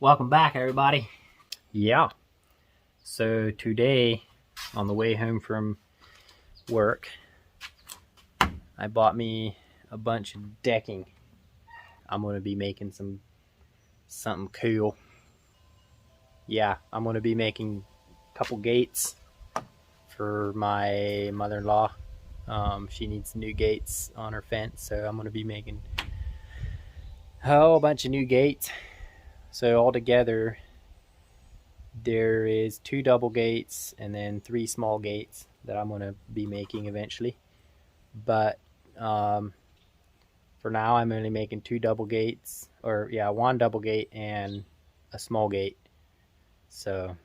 Welcome back, everybody. Yeah, so today on the way home from work I bought me a bunch of decking. I'm going to be making something cool. Yeah, I'm going to be making a couple gates for my mother-in-law. She needs new gates on her fence, so I'm going to be making a bunch of new gates. So altogether there is 2 double gates and then 3 small gates that I'm going to be making eventually. But for now I'm only making 2 double gates, or yeah, 1 double gate and a small gate. So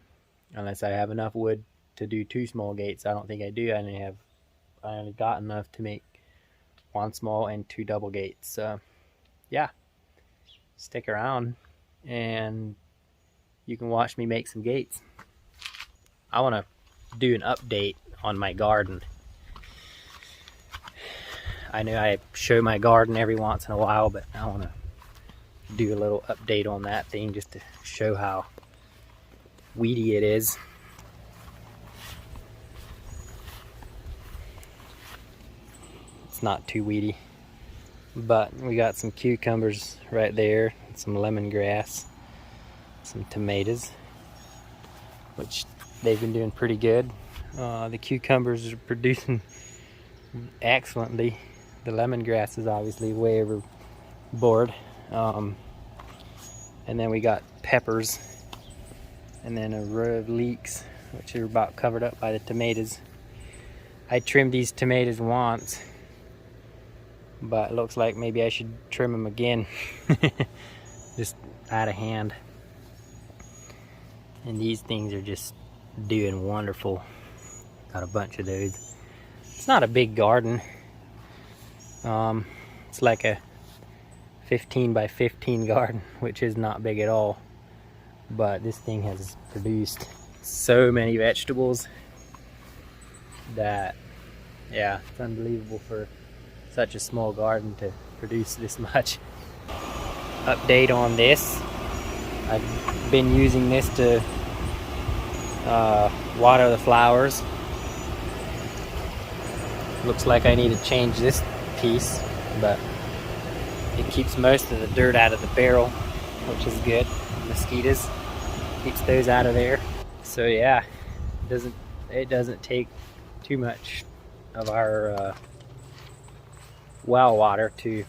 unless I have enough wood to do 2 small gates, I don't think I do. I only got enough to make 1 small and 2 double gates. So yeah, stick around and you can watch me make some gates. I want to do an update on my garden. I know I show my garden every once in a while, but I want to do a little update on that thing just to show how weedy it is. It's not too weedy, but we got some cucumbers right there, some lemongrass, some tomatoes, which they've been doing pretty good. The cucumbers are producing excellently. The lemongrass is obviously way overboard. And then we got peppers, and then a row of leeks, which are about covered up by the tomatoes. I trimmed these tomatoes once, but it looks like maybe I should trim them again. Just out of hand. And these things are just doing wonderful. Got a bunch of those. It's not a big garden. It's like a 15 by 15 garden, which is not big at all. But this thing has produced so many vegetables that, yeah, it's unbelievable for such a small garden to produce this much. Update on this. I've been using this to water the flowers. Looks like I need to change this piece, but it keeps most of the dirt out of the barrel, which is good. Mosquitoes, keeps those out of there. So yeah, it doesn't take too much of our well water to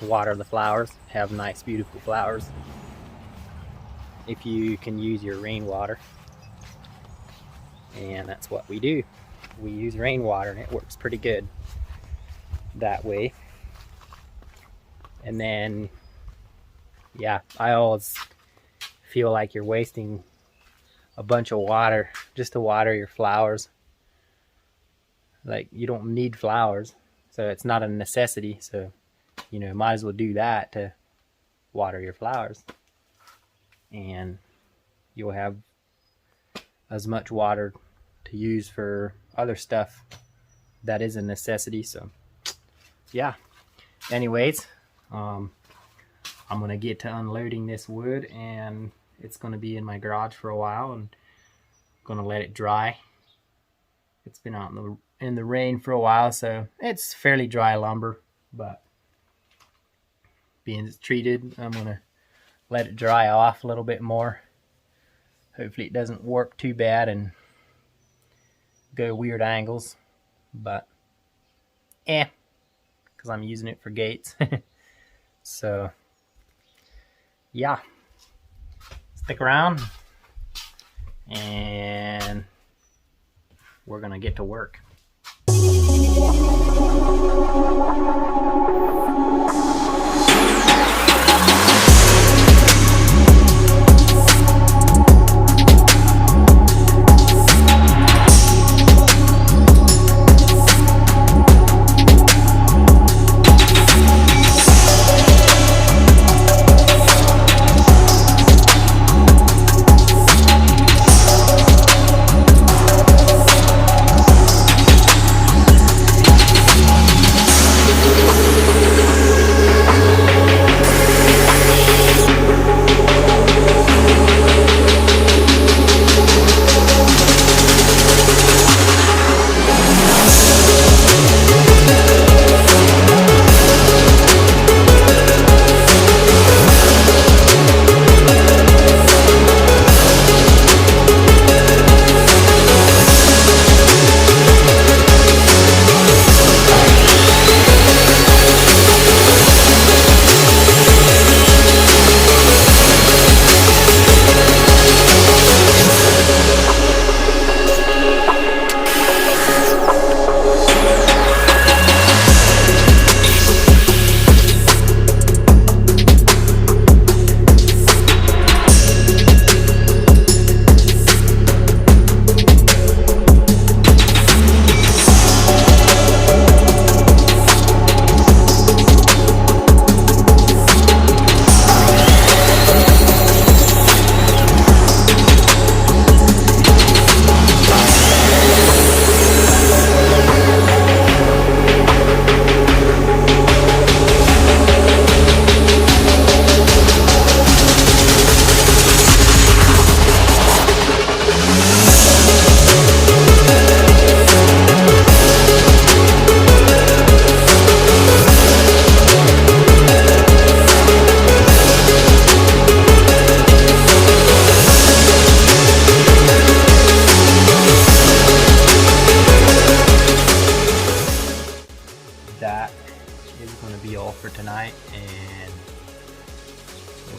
water the flowers, have nice beautiful flowers, if you can use your rainwater. And that's what we do. We use rainwater, and it works pretty good that way. And then, yeah, I always feel like you're wasting a bunch of water just to water your flowers. Like, you don't need flowers, so it's not a necessity. So, you know, might as well do that to water your flowers, and you'll have as much water to use for other stuff that is a necessity. So yeah, anyways, I'm gonna get to unloading this wood, and it's gonna be in my garage for a while, and I'm gonna let it dry. It's been out in the rain for a while, so it's fairly dry lumber, but being it's treated, I'm gonna let it dry off a little bit more. Hopefully it doesn't warp too bad and go weird angles, but because I'm using it for gates. So yeah, stick around and we're gonna get to work.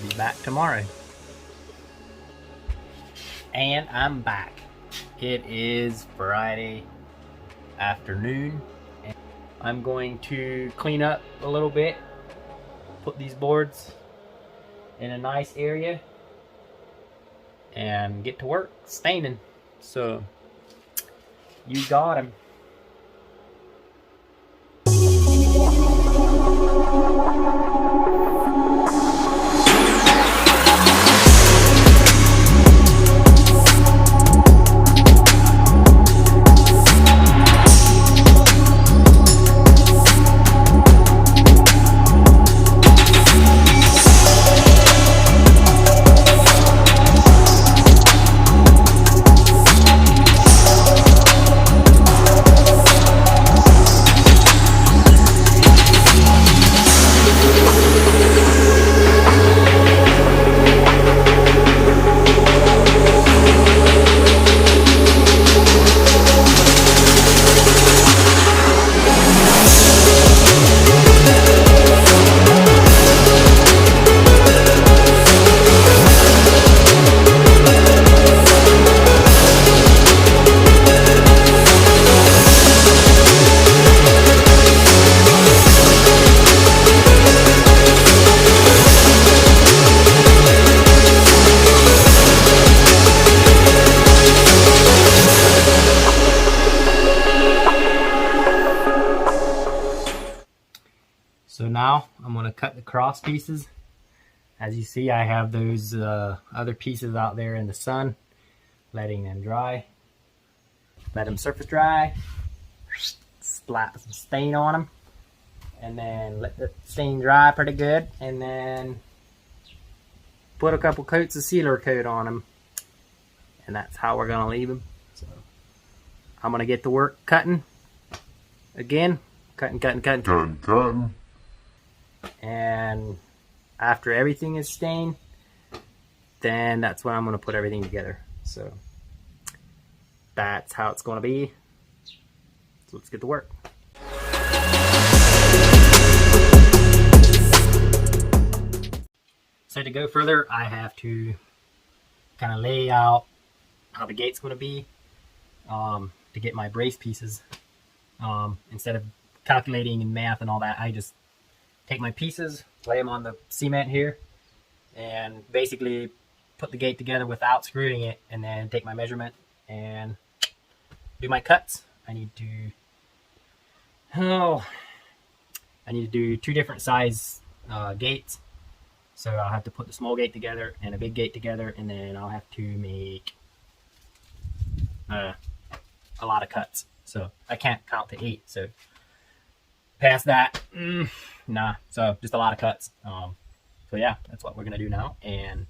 I'll be back tomorrow. And I'm back. It is Friday afternoon. And I'm going to clean up a little bit, put these boards in a nice area, and get to work staining. So you got him. So now I'm going to cut the cross pieces. As you see, I have those other pieces out there in the sun, letting them dry. Let them surface dry. Slap some stain on them. And then let the stain dry pretty good. And then put a couple coats of sealer coat on them. And that's how we're going to leave them. So I'm going to get to work cutting. Again, cutting. And after everything is stained, then that's when I'm going to put everything together. So that's how it's going to be. So let's get to work. So to go further, I have to kind of lay out how the gate's going to be to get my brace pieces. Instead of calculating and math and all that, I just take my pieces, lay them on the cement here, and basically put the gate together without screwing it, and then take my measurement and do my cuts. I need to do 2 different size gates. So I'll have to put the small gate together and a big gate together, and then I'll have to make a lot of cuts. So I can't count to 8. So past that, nah. So just a lot of cuts. So yeah, that's what we're gonna do now. And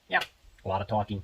yeah, a lot of talking.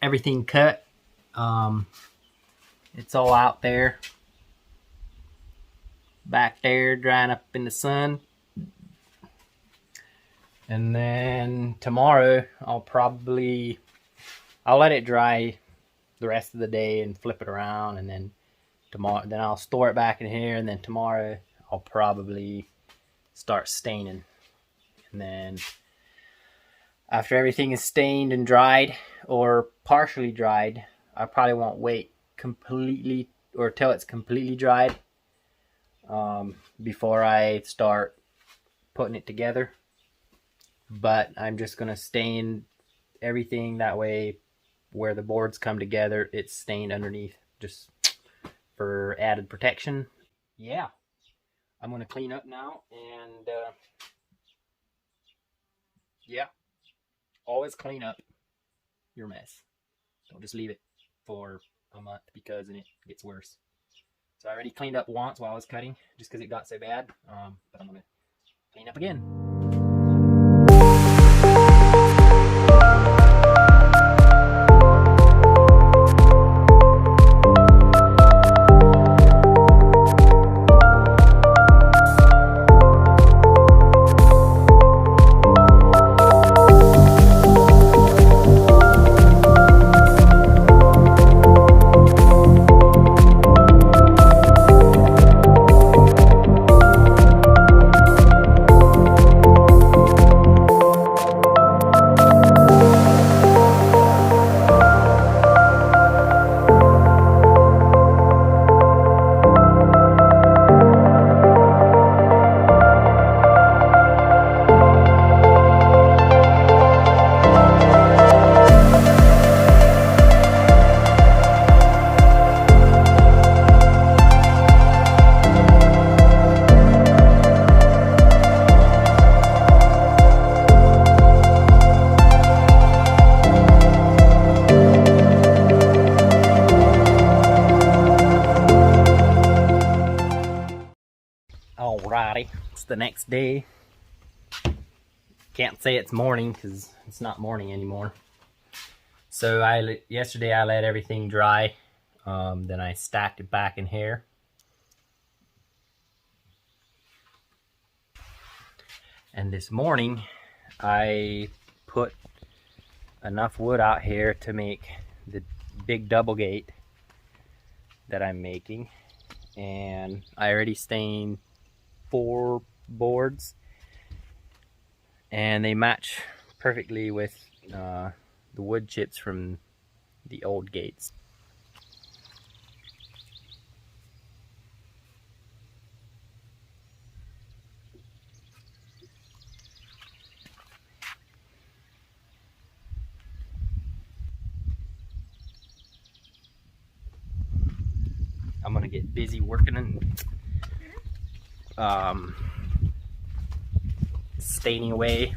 Everything cut, it's all out there back there drying up in the sun. And then tomorrow I'll let it dry the rest of the day and flip it around, and then I'll store it back in here, and then tomorrow I'll probably start staining. And then after everything is stained and dried or partially dried, I probably won't wait completely or till it's completely dried. before I start putting it together. But I'm just going to stain everything, that way where the boards come together, it's stained underneath, just for added protection. Yeah, I'm going to clean up now, and yeah, always clean up your mess. Don't just leave it for a month, because then it gets worse. So I already cleaned up once while I was cutting, just because it got so bad, but I'm going to clean up again. Alrighty, it's the next day. Can't say it's morning because it's not morning anymore. So yesterday I let everything dry, then I stacked it back in here. And this morning I put enough wood out here to make the big double gate that I'm making. And I already stained 4 boards, and they match perfectly with the wood chips from the old gates. I'm gonna get busy working and staining away.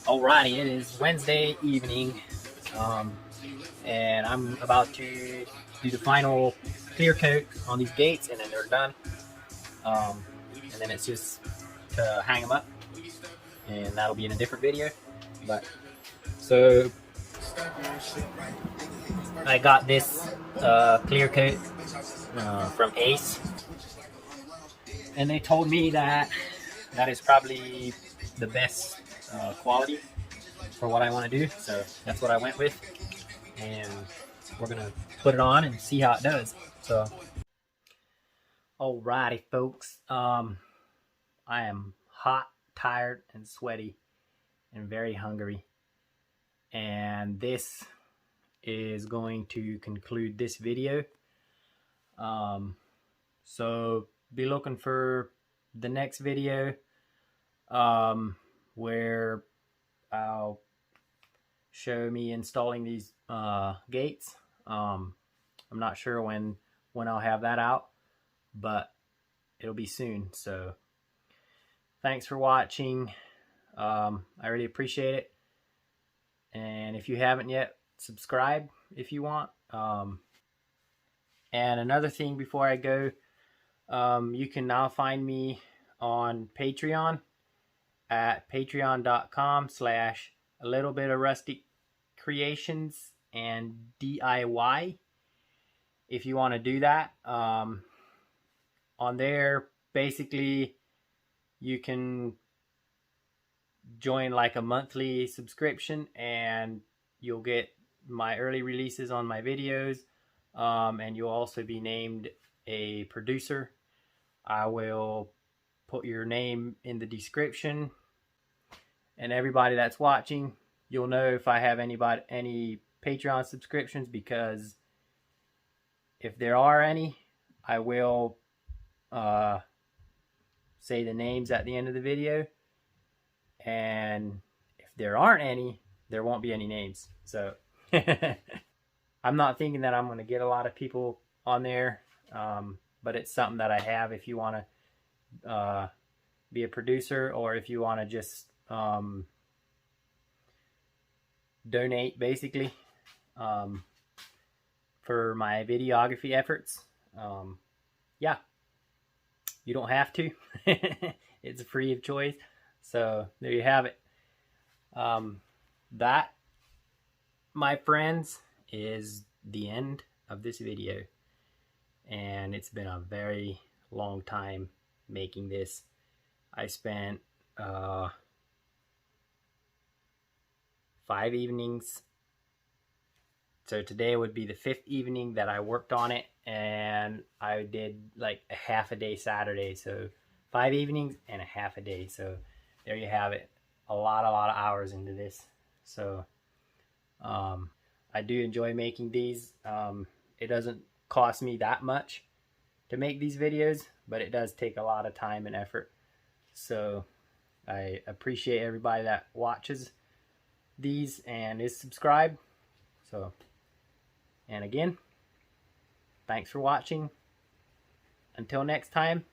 Alrighty, it is Wednesday evening, and I'm about to do the final clear coat on these gates, and then they're done. And then it's just to hang them up, and that'll be in a different video. But so I got this clear coat from Ace, and they told me that that is probably the best quality for what I want to do, so that's what I went with, and we're gonna put it on and see how it does. So alrighty folks, I am hot, tired, and sweaty, and very hungry, and this is going to conclude this video. So be looking for the next video where I'll show me installing these gates. I'm not sure when I'll have that out, but it'll be soon. So thanks for watching. I really appreciate it. And if you haven't yet, subscribe if you want. And another thing before I go, you can now find me on Patreon at patreon.com/a little bit of rustic creations and DIY. If you want to do that, on there, basically you can join like a monthly subscription and you'll get my early releases on my videos, and you'll also be named a producer. I will put your name in the description, and everybody that's watching, you'll know if I have any Patreon subscriptions, because if there are any, I will say the names at the end of the video, and if there aren't any, there won't be any names. So I'm not thinking that I'm going to get a lot of people on there, but it's something that I have if you want to be a producer, or if you want to just donate, basically, for my videography efforts. Yeah, you don't have to. It's free of choice. So there you have it. That, my friends, is the end of this video. And it's been a very long time making this. I spent 5 evenings. So today would be the 5th evening that I worked on it, and I did like a half a day Saturday. So 5 evenings and a half a day. So there you have it. A lot of hours into this. So I do enjoy making these. It doesn't cost me that much to make these videos, but it does take a lot of time and effort. So I appreciate everybody that watches these and is subscribed. So, and again, thanks for watching. Until next time,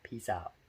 peace out.